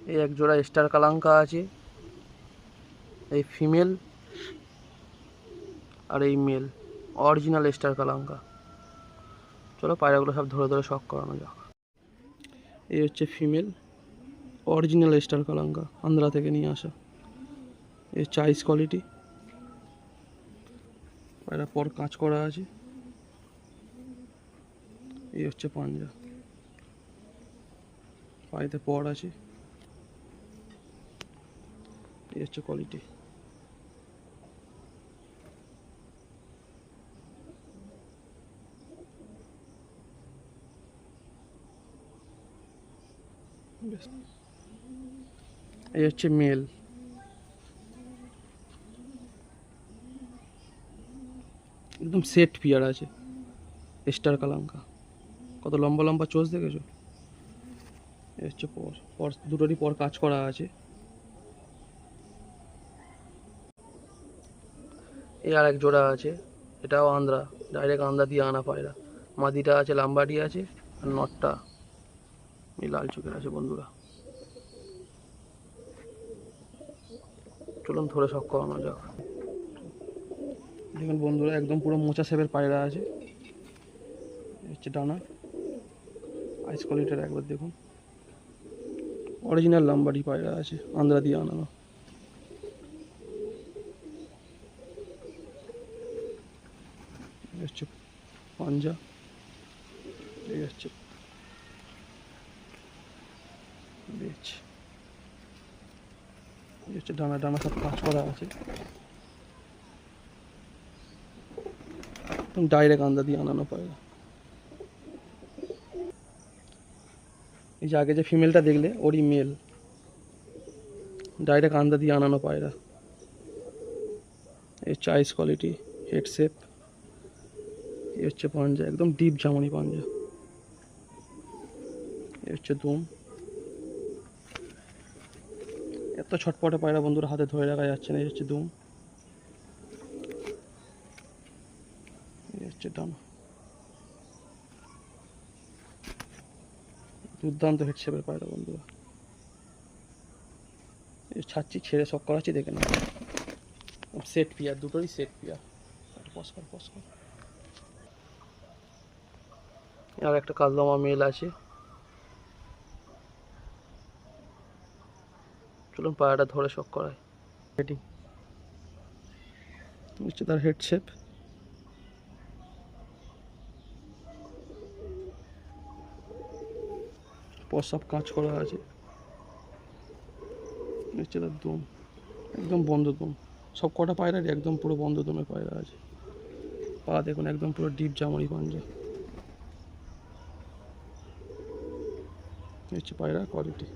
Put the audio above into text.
এই এক জোড়া স্টার কালাঙ্কা আছে, এই ফিমেল আর এই মেল, অরিজিনাল স্টার কালাঙ্কা। চলো পায়রাগুলো সব ধরে ধরে শখ করানো যাক। এই হচ্ছে ফিমেল, অরিজিনাল স্টার কালাঙ্কা, আন্ধ্রা থেকে নিয়ে আসা। এর চাইস কোয়ালিটি, পায়রা পর কাঁচ করা আছে। এই হচ্ছে পাঞ্জা, পায়েতে পর আছে। এই হচ্ছে কোয়ালিটি। এই হচ্ছে মেল, একদম সেট পিয়ার আছে স্টার কালাঙ্কা। কত লম্বা লম্বা চোচ দেখেছো? এই হচ্ছে পর, পর দুটোরই পর কাজ করা আছে। এই আর এক জোড়া আছে, এটাও আন্ধ্রা, ডাইরেক্ট আন্ধ্রা দিয়ে আনা পায়রা। মাদিটা আছে লাম্বাডি আছে, আর নটটা এই লাল চোখের আছে বন্ধুরা। চলুন ধরে শখ করানো যাক। দেখুন বন্ধুরা, একদম পুরো মোচা শেপের পায়রা আছে। হচ্ছে ডানা, আইস কোয়ালিটির একবার দেখুন। অরিজিনাল লাম্বাডি পায়রা আছে, আন্ধ্রা দিয়ে আনানো। হচ্ছে পাঞ্জা, এই হচ্ছে বেচ, এই হচ্ছে ডানা, ডানা সব কাজ করা আছে। একদম ডাইরেক্ট আন্ডা দিয়ে আনানো পায়রা। এই যে আগে যে ফিমেলটা দেখলে ওরই মেল, ডাইরেক্ট আন্ডা দিয়ে আনানো পায়রা। এই চাইস কোয়ালিটি, হেড শেপ। এই হচ্ছে পাঞ্জা, একদম ডিপ জামনি পাঞ্জা। এই হচ্ছে দুম। এত ছটপটে পায়রা বন্ধুরা, হাতে ধরে রাখা যাচ্ছে না। এই হচ্ছে দুম, এই হচ্ছে ডানা। দুর্দান্ত হেড শেপের পায়রা বন্ধুরা। এই ছাড়ছি, ছেড়ে শখ করাচ্ছি, দেখে না। সেট পিয়ার, দুটোরই সেট পিয়ার। পস্কর পস্কর। আর একটা কালদমা মেল আছে। চলুন পায়রাটা ধরে শখ করায়। রেডি, হচ্ছে তার হেড শেপ। পর সব কাজ করা আছে। হচ্ছে তার দম, একদম বন্ধ দম। সব কটা পায়রারই একদম পুরো বন্ধ দমে পায়রা আছে। পা দেখুন, একদম পুরো ডিপ জামনি পাঞ্জা। হচ্ছে পায়রা কোয়ালিটি।